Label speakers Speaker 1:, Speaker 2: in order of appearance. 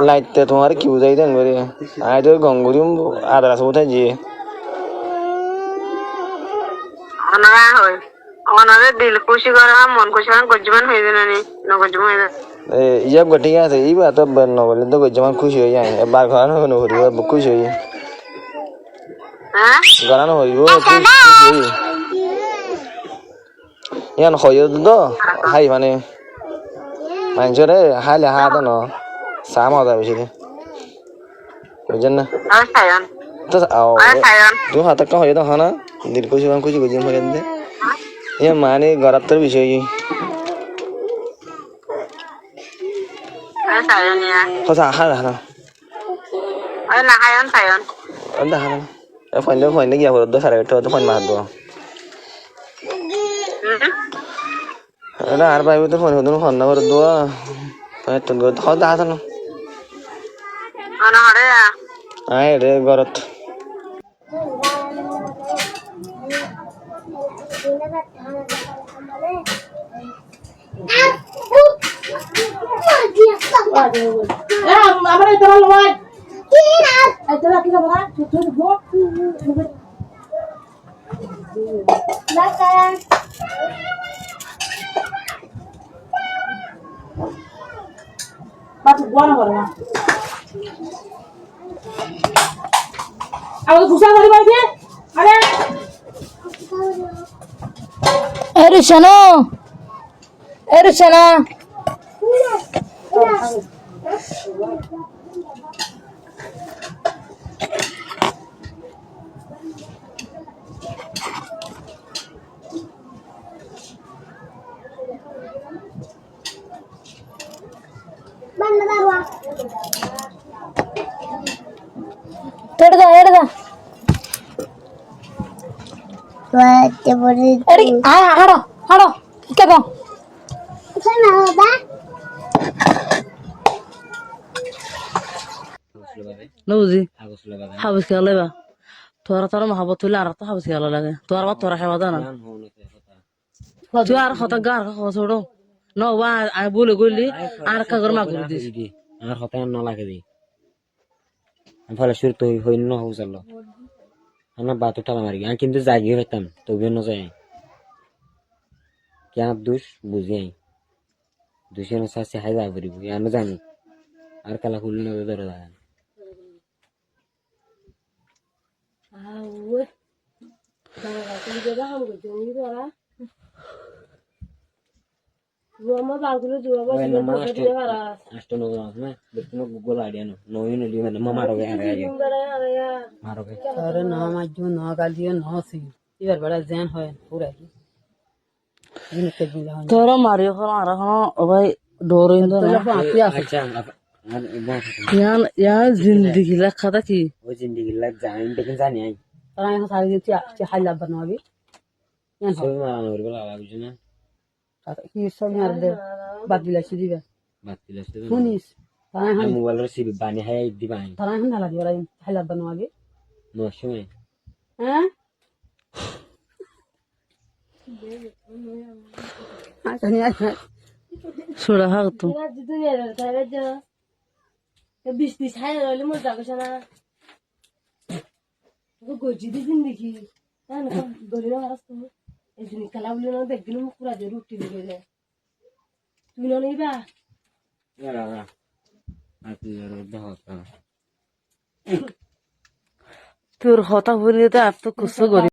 Speaker 1: লাইতে তোমার কি বুঝাই দেন করে আই তো গঙ্গুরি আদার আছে কোথায় যে
Speaker 2: অনারা হয় অনারে দিল খুশি করা মন খুশি করা গজ্জমান হয়ে যায় না নগজ্জমান হয়ে যায়
Speaker 1: ইজাব গো ঠিক আছে এইবার তো নবলে তো গজ্জমান খুশি হয়ে যায় বার ঘরানো হইব খুশি হয়ে
Speaker 2: হ্যাঁ
Speaker 1: ঘরানো হইব খুশি ইয়ান হইব তো হাই মানে মানুষরে হাইলে হাত ন চা মজা বেশি বুঝছেন না তো তুমি হাত একটা হয়ে দাও না দিল খুশি খুশি খুশি হয়ে দে এ মানে গরার তোর বিষয় কথা হার হার দেখা না ফোন গিয়া ঘর দো সাড়ে 8টা ফোন মার দো আর ভাই তো ফোন হতো ফোন না করে দো তুমি দেখা দেখা না আয় রে গরত
Speaker 3: আমার এটা ভালো ভাই কি না এটা কি বলা তুই গো বাবা বাবা গোনা বলা আবার গুসা করি ভাই আরে এরশানা
Speaker 4: ಎಡ್ದ ಹಾಡೋ ಹಾಡೋ ಇಕ್ಕೋ
Speaker 5: নবুজি হাবুস খেলা লেবা তোরা মহাবত হইলে আর তো হাবুস খেলা লাগে তোর আবার তোরা খেলা জানা তুই আর হতা গার ছোড়ো নবা আমি বলে গলি আর কাগর মা করে দিস
Speaker 6: আমার হতা ন লাগে দি আমি ফলে শুরু তো হই ন হউ চলো আমার বাত উঠালা মারি আমি কিন্তু জাগি হইতাম তবে ন যাই কেন দুষ বুঝি আই দুষের সাথে হাই যা করিব আমি জানি আর কালা হুল ন ধরে যায়
Speaker 3: আউয়ে দাঁড়া তুমি যেটা হাম করতে নি তোরা রোমা বাগুলো জুয়াবা দিলে দিয়ে পারা
Speaker 6: আষ্ট ন না দেখনো গুগল আইডিয়া নো লি মানে মামা রগে মারোগে
Speaker 5: আরে ন মাইজু ন গালিও ন সি এবার বড় জান হয় পুরা কি তোরা মারিও কোন আর কোন ভাই ডোর ইন্দো না
Speaker 6: আচ্ছা
Speaker 5: ইয়ার জিন্দেগি লেখা তা কি
Speaker 6: ওই জিন্দেগি লাগ জানি দেখেন জানি আই
Speaker 5: তারা এখন সারি দিতে হাইলা বানাবি ইয়ান
Speaker 6: সব মারানো করে বলা বুঝছ না
Speaker 5: কি সব মার দে বাদ দিলাছি দিবা
Speaker 6: বাদ দিলাছি
Speaker 5: শুনিস তারা এখন
Speaker 6: মোবাইল রে সিবি বানি হাই দিবা
Speaker 5: তারা এখন না লাগি ওরা হাইলা বানাবি
Speaker 6: নো সময়
Speaker 5: হ্যাঁ ছোড়া হাগ তো
Speaker 3: বিশ হাই রইলে মজা করছে না গজি দিন দেখি দলি না হারাস তুমি এই জিনিস খেলা বলে না দেখদিন মুখ পুরা দিয়ে রুটি দিয়ে যায় তুমি না নিবা
Speaker 5: তোর হতা ভরিয়ে তো আর তো কুসো করি